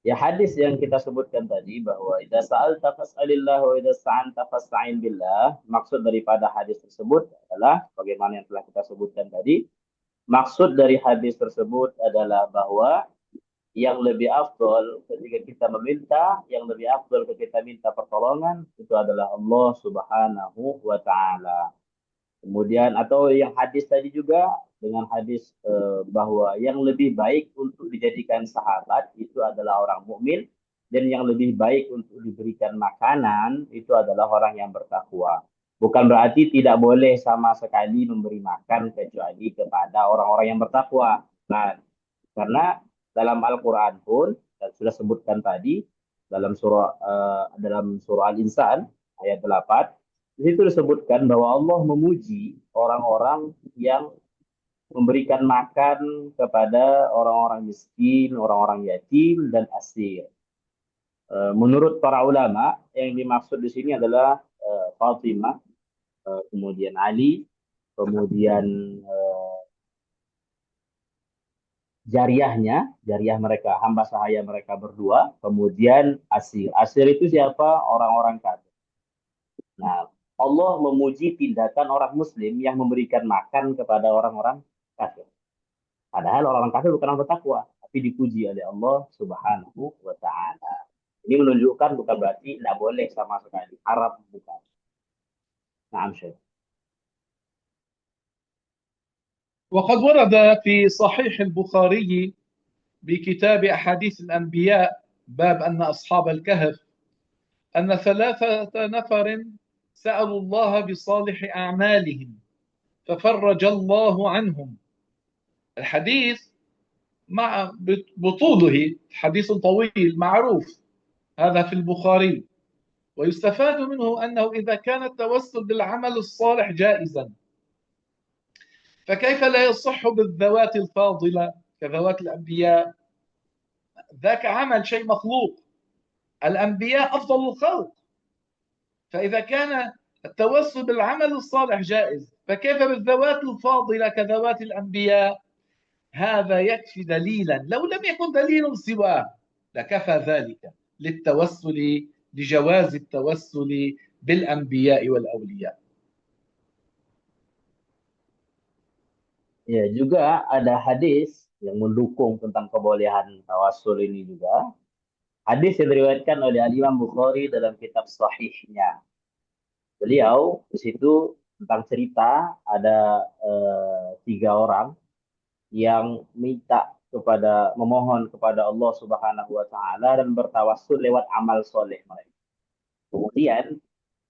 ya hadis yang kita sebutkan tadi bahwa idza sa'alta fas'alillah wa idza sta'anta fasta'in billah. Maksud daripada hadis tersebut adalah bagaimana yang telah kita sebutkan tadi. Maksud dari hadis tersebut adalah bahwa yang lebih afdol ketika kita meminta, yang lebih afdol ketika kita minta pertolongan itu adalah Allah Subhanahu wa taala. Kemudian atau yang hadis tadi juga dengan hadis bahwa yang lebih baik untuk dijadikan sahabat itu adalah orang mukmin, dan yang lebih baik untuk diberikan makanan itu adalah orang yang bertakwa. Bukan berarti tidak boleh sama sekali memberi makan kecuali kepada orang-orang yang bertakwa. Nah, karena dalam Al-Quran pun sudah sebutkan tadi dalam surah Al-Insan ayat 8, di situ disebutkan bahwa Allah memuji orang-orang yang memberikan makan kepada orang-orang miskin, orang-orang yatim, dan asir. Menurut para ulama, yang dimaksud di sini adalah Fatimah, kemudian Ali, kemudian jariah mereka, hamba sahaya mereka berdua, kemudian asir. Asir itu siapa? Orang-orang kafir. Nah, Allah memuji tindakan orang muslim yang memberikan makan kepada orang-orang kafir. Padahal orang-orang kafir bukan orang bertakwa, tapi dipuji oleh Allah Subhanahu wa taala. Ini menunjukkan bukan berarti tidak boleh sama sekali. Haram bukan. Nah, Syekh. وقد ورد في صحيح البخاري بكتاب أحاديث الأنبياء باب أن أصحاب الكهف أن 3 نفر سألوا الله بصالح أعمالهم ففرج الله عنهم. الحديث مع بطوله حديث طويل معروف، هذا في البخاري. ويستفاد منه أنه إذا كان التوسل بالعمل الصالح جائزا، فكيف لا يصح بالذوات الفاضلة كذوات الأنبياء؟ ذاك عمل شيء مخلوق، الأنبياء أفضل الخلق، فإذا كان التوسل بالعمل الصالح جائز، فكيف بالذوات الفاضلة كذوات الأنبياء؟ هذا يكفي دليلا، لو لم يكن دليل سواه لكفى ذلك للتوسل، لجواز التوسل بالأنبياء والأولياء. Ya, juga ada hadis yang mendukung tentang kebolehan tawasul ini juga. Hadis yang diriwayatkan oleh Al-Imam Bukhari dalam kitab Sahihnya. Beliau di situ tentang cerita ada 3 orang yang memohon kepada Allah Subhanahu wa taala dan bertawassul lewat amal soleh mereka. Kemudian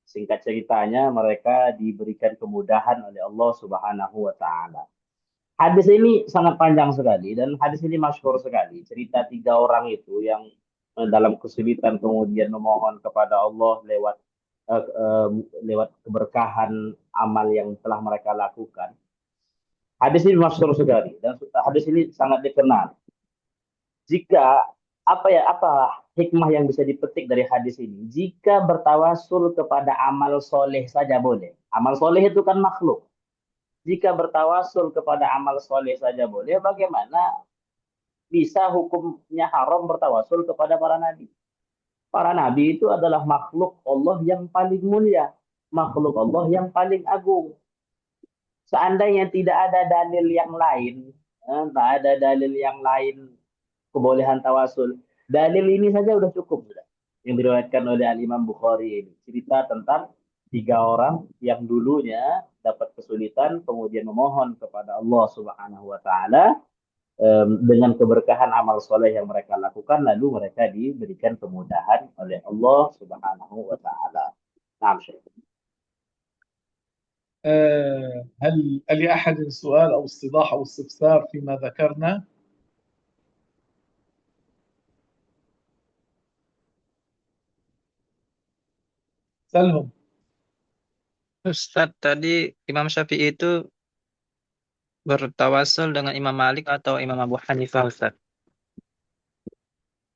singkat ceritanya mereka diberikan kemudahan oleh Allah Subhanahu wa taala. Hadis ini sangat panjang sekali dan hadis ini masyhur sekali. Cerita 3 orang itu yang dalam kesulitan kemudian memohon kepada Allah lewat keberkahan amal yang telah mereka lakukan. Hadis ini masyhur sekali dan hadis ini sangat dikenal. Jika apa hikmah yang bisa dipetik dari hadis ini? Jika bertawasul kepada amal soleh saja boleh. Amal soleh itu kan makhluk. Jika bertawasul kepada amal soleh saja boleh, bagaimana bisa hukumnya haram bertawasul kepada para nabi? Para nabi itu adalah makhluk Allah yang paling mulia, makhluk Allah yang paling agung. Seandainya tidak ada dalil yang lain, tak ada dalil yang lain kebolehan tawasul. Dalil ini saja sudah cukup sudah. Yang diriwayatkan oleh Al-Imam Bukhari ini. Cerita tentang 3 orang yang dulunya dapat kesulitan, kemudian memohon kepada Allah Subhanahu wa taala dengan keberkahan amal soleh yang mereka lakukan, lalu mereka diberikan kemudahan oleh Allah Subhanahu wa taala. Nah, Syekh. هل لأحد سؤال أو استيضاح أو استفسار فيما ذكرنا؟ سلهم. Ustadz, tadi Imam Syafi'i itu bertawasul dengan Imam Malik atau Imam Abu Hanifah, Ustadz?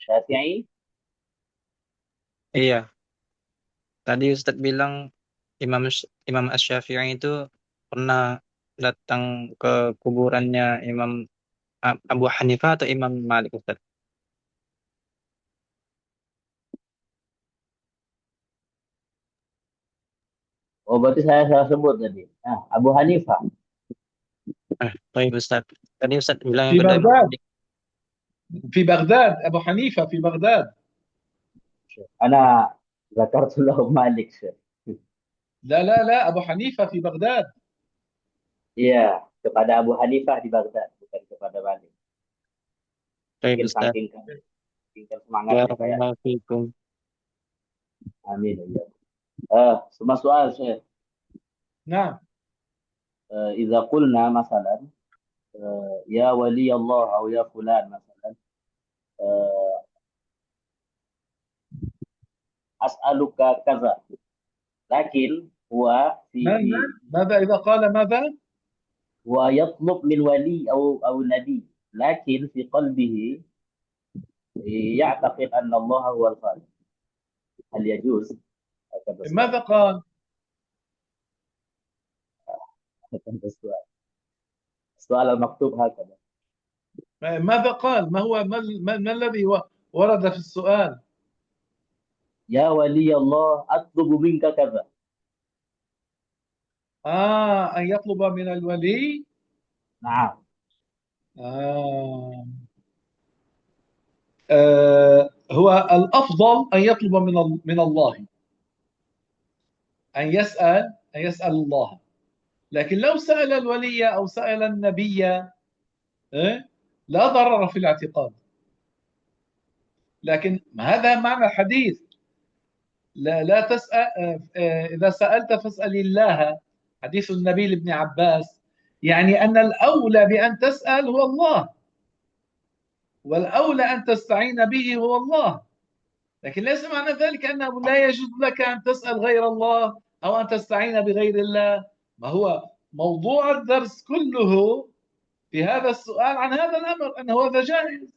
Syafi'i? Iya, tadi Ustadz bilang Imam Imam Asy-Syafi'i itu pernah datang ke kuburannya Imam Abu Hanifah atau Imam Malik, Ustadz? Oh, berarti saya sebut tadi. Nah, Abu Hanifah. Baik, Ustadz. Tadi Ustadz bilang في yang kedua Imam بغداد، Malik. في بغداد أبو حنيفة في بغداد. Ana zakartu lahu Malik, Syekh. لا لا لا، أبو حنيفة في بغداد. Iya, kepada Abu Hanifah di Baghdad, bukan kepada Malik. Baik, Mungkin Ustadz. saking semangatnya kayak. Barakallahu fikum. Amin. Ya. Semua soal, Syekh. نعم. إذا قلنا مثلا يا ولي الله أو يا فلان مثلا أسألك كذا، لكن هو ماذا إذا قال ماذا؟ هو يطلب من ولي أو نبي، لكن في قلبه يعتقد أن الله هو الخالق، هل يجوز؟ ماذا قال؟ السؤال المكتوب هكذا. ماذا قال؟ ما الذي ورد في السؤال؟ يا ولي الله أطلب منك كذا. أن يطلب من الولي. نعم. هو الأفضل أن يطلب من الله، أن يسأل الله. لكن لو سأل الولي أو سأل النبي لا ضرر في الاعتقاد. لكن هذا معنى الحديث، لا تسأل، إذا سألت فاسأل الله، حديث النبي لابن عباس، يعني أن الأولى بأن تسأل هو الله، والأولى أن تستعين به هو الله. لكن ليس معنى ذلك أنه لا يجوز لك أن تسأل غير الله أو أن تستعين بغير الله. ما هو موضوع الدرس كله في هذا السؤال عن هذا الأمر، أنه هذا جائز.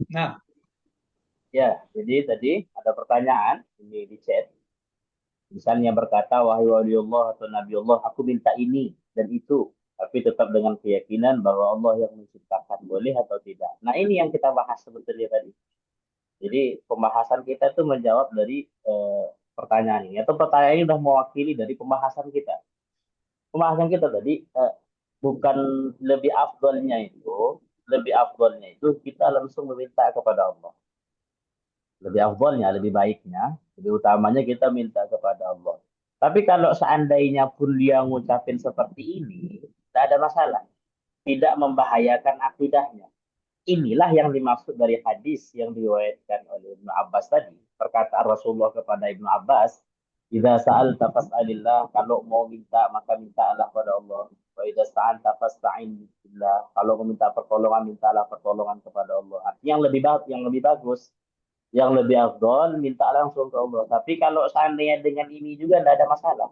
نعم. Ya, jadi tadi ada pertanyaan ini di chat. Misalnya berkata, wahai waliullah atau nabiullah, aku minta ini dan itu, tapi tetap dengan keyakinan bahwa Allah yang menciptakan, boleh atau tidak. Nah, ini yang kita bahas sebetulnya tadi. Jadi pembahasan kita itu menjawab dari pertanyaan ini, atau pertanyaan ini sudah mewakili dari pembahasan kita. Pembahasan kita tadi bukan lebih afdolnya itu kita langsung meminta kepada Allah. Lebih afdolnya, lebih baiknya, lebih utamanya kita minta kepada Allah. Tapi kalau seandainya pun dia ngucapin seperti ini, tidak ada masalah. Tidak membahayakan akidahnya. Inilah yang dimaksud dari hadis yang diriwayatkan oleh Ibnu Abbas tadi. Perkataan Rasulullah kepada Ibnu Abbas, "Idza sa'alta fas'alillah," kalau mau minta maka mintalah kepada Allah. Wa idza sta'anta fasta'in billah, kalau mau minta pertolongan mintalah pertolongan kepada Allah. Artinya yang lebih bagus, yang lebih afdol minta langsung ke Allah. Tapi kalau seandainya dengan ini juga tidak ada masalah.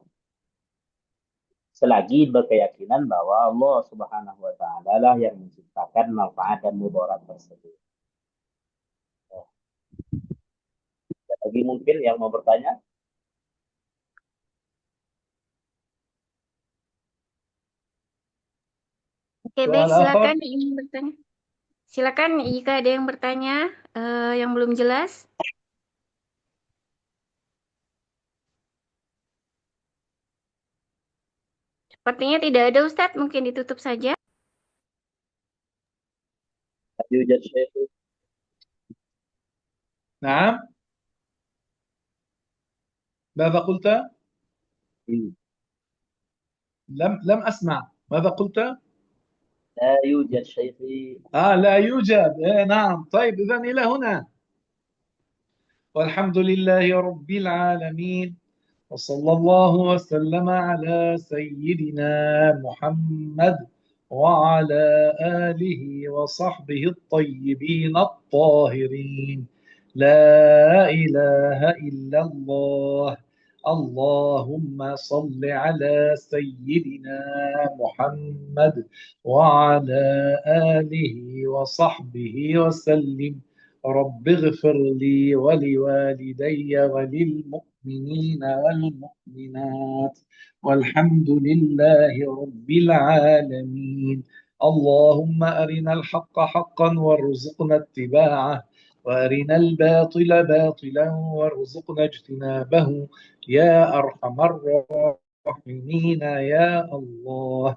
Selagi berkeyakinan bahwa Allah Subhanahu wa taala lah yang menciptakan manfaat dan mudarat tersebut. Ada lagi mungkin yang mau bertanya? Oke, Soal baik, آخر. silakan yang ingin bertanya. Silakan jika ada yang bertanya yang belum jelas. Sepertinya tidak ada, Ustadz. Mungkin ditutup saja. يوجد شيء. نعم. ماذا قلت؟ لم أسمع. ماذا قلت؟ لا يوجد شيء. لا يوجد. نعم. طيب إذن إلى هنا، والحمد لله رب العالمين، وصلى الله وسلم على سيدنا محمد وعلى آله وصحبه الطيبين الطاهرين. لا إله إلا الله. اللهم صل على سيدنا محمد وعلى آله وصحبه وسلم. رب اغفر لي ولوالدي وللمؤمنين والمؤمنات، والحمد لله رب العالمين. اللهم أرنا الحق حقا وارزقنا اتباعه، وأرنا الباطل باطلا وارزقنا اجتنابه يا أرحم الراحمين يا الله.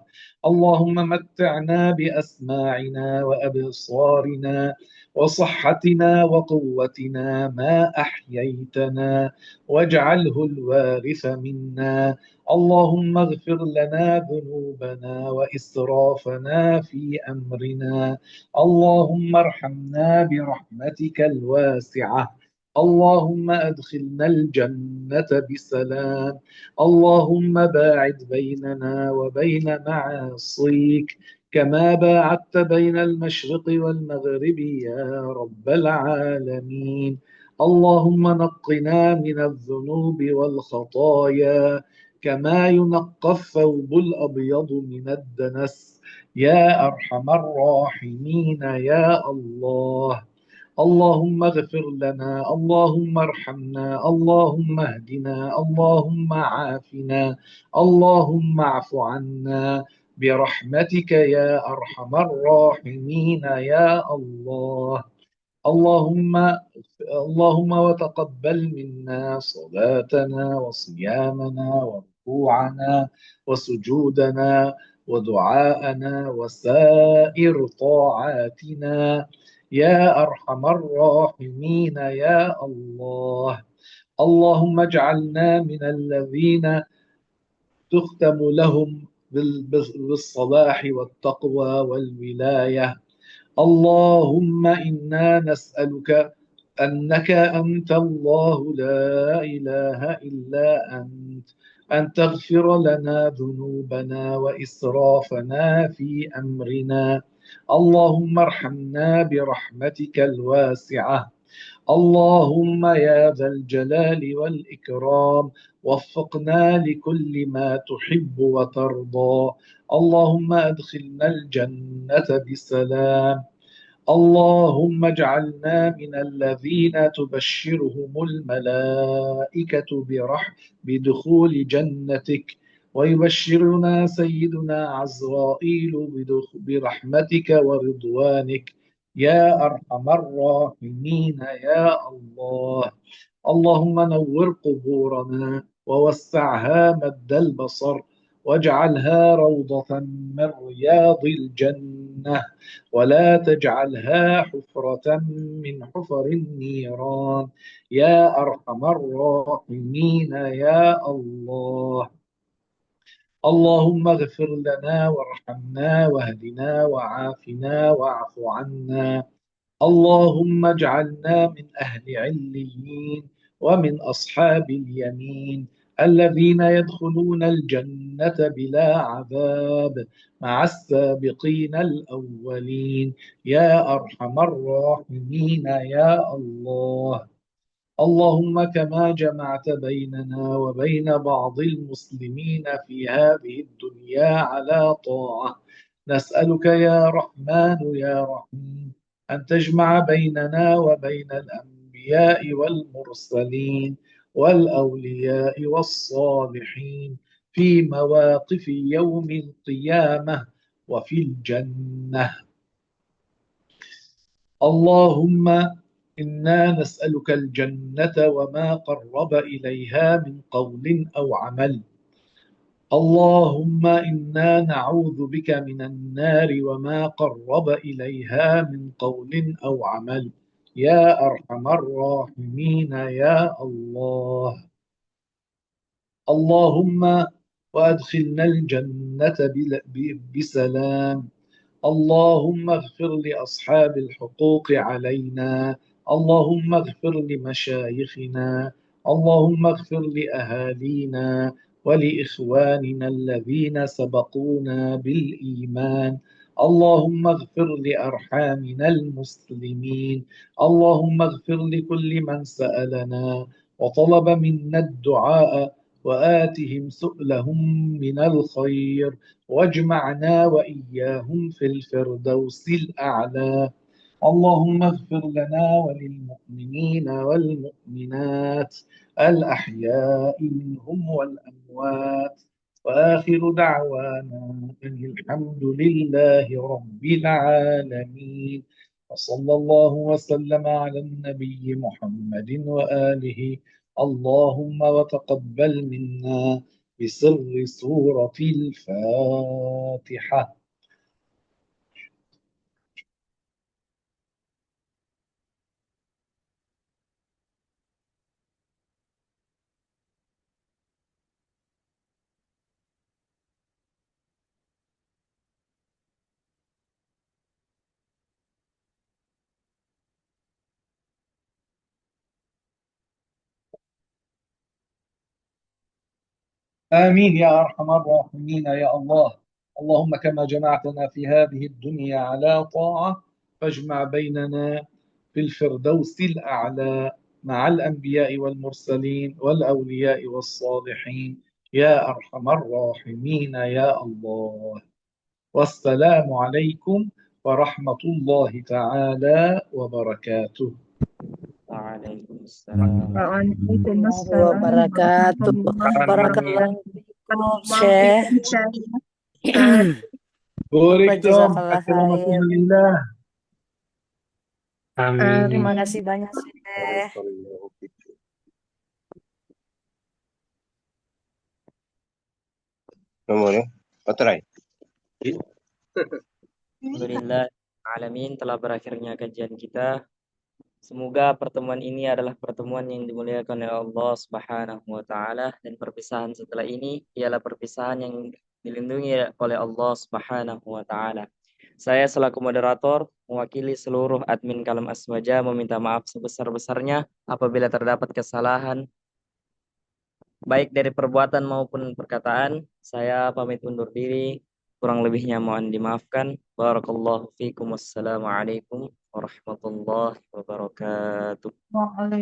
اللهم متعنا بأسماعنا وأبصارنا وصحتنا وقوتنا ما أحييتنا، واجعله الوارث منا. اللهم اغفر لنا ذنوبنا وإسرافنا في أمرنا. اللهم ارحمنا برحمتك الواسعة. اللهم أدخلنا الجنة بسلام. اللهم باعد بيننا وبين معاصيك كما باعدت بين المشرق والمغرب يا رب العالمين. اللهم نقنا من الذنوب والخطايا كما ينقى الثوب الأبيض من الدنس يا أرحم الراحمين يا الله. اللهم اغفر لنا، اللهم ارحمنا، اللهم اهدنا، اللهم عافنا، اللهم اعف عنا برحمتك يا أرحم الراحمين يا الله. اللهم وتقبل منا صلاتنا وصيامنا وركوعنا وسجودنا ودعاءنا وسائر طاعاتنا يا أرحم الراحمين يا الله. اللهم اجعلنا من الذين تختم لهم بالصلاح والتقوى والولاية. اللهم إنا نسألك أنك أنت الله لا إله إلا أنت، أن تغفر لنا ذنوبنا وإسرافنا في أمرنا. اللهم ارحمنا برحمتك الواسعة. اللهم يا ذا الجلال والإكرام وفقنا لكل ما تحب وترضى. اللهم أدخلنا الجنة بسلام. اللهم اجعلنا من الذين تبشرهم الملائكة بدخول جنتك، ويبشرنا سيدنا عزرائيل برحمتك ورضوانك يا أرحم الراحمين يا الله. اللهم نور قبورنا ووسعها مد البصر، واجعلها روضة من رياض الجنة، ولا تجعلها حفرة من حفر النيران يا أرحم الراحمين يا الله. اللهم اغفر لنا وارحمنا واهدنا وعافنا واعف عنا. اللهم اجعلنا من أهل عليين ومن أصحاب اليمين الذين يدخلون الجنة بلا عذاب مع السابقين الأولين يا أرحم الراحمين يا الله. اللهم كما جمعت بيننا وبين بعض المسلمين في هذه الدنيا على طاعة، نسألك يا رحمن يا رحيم أن تجمع بيننا وبين الأنبياء والمرسلين والأولياء والصالحين في مواقف يوم القيامة وفي الجنة. اللهم إنا نسألك الجنة وما قرب إليها من قول أو عمل. اللهم إنا نعوذ بك من النار وما قرب إليها من قول أو عمل يا أرحم الراحمين يا الله. اللهم وأدخلنا الجنة بسلام. اللهم اغفر لأصحاب الحقوق علينا. اللهم اغفر لمشايخنا. اللهم اغفر لأهالينا ولإخواننا الذين سبقونا بالإيمان. اللهم اغفر لأرحامنا المسلمين. اللهم اغفر لكل من سألنا وطلب منا الدعاء، وآتهم سؤلهم من الخير، واجمعنا وإياهم في الفردوس الأعلى. اللهم اغفر لنا وللمؤمنين والمؤمنات الأحياء منهم والأموات. وآخر دعوانا أن الحمد لله رب العالمين، وصلى الله وسلم على النبي محمد وآله. اللهم وتقبل منا بسر سورة الفاتحة. آمين يا أرحم الراحمين يا الله. اللهم كما جمعتنا في هذه الدنيا على طاعة، فاجمع بيننا في الفردوس الأعلى مع الأنبياء والمرسلين والأولياء والصالحين يا أرحم الراحمين يا الله. والسلام عليكم ورحمة الله تعالى وبركاته. Waalaikumsalam. Waalaikumsalam wabarakatuh. warahmatullahi Barakallahu wabarakatuh. fikum, Syekh. Burik Bapak dong, jazakallah khair. akramakumulillah. Amin. Terima kasih banyak, Syekh. Nomornya, baterai. Alhamdulillah alamin, telah berakhirnya kajian kita. Semoga pertemuan ini adalah pertemuan yang dimuliakan oleh Allah Subhanahu wa taala dan perpisahan setelah ini ialah perpisahan yang dilindungi oleh Allah Subhanahu wa taala. Saya selaku moderator mewakili seluruh admin Kalam Aswaja meminta maaf sebesar-besarnya apabila terdapat kesalahan baik dari perbuatan maupun perkataan. Saya pamit undur diri. Kurang lebihnya mohon dimaafkan. Barakallahu fiikum. Wassalamualaikum warahmatullahi wabarakatuh.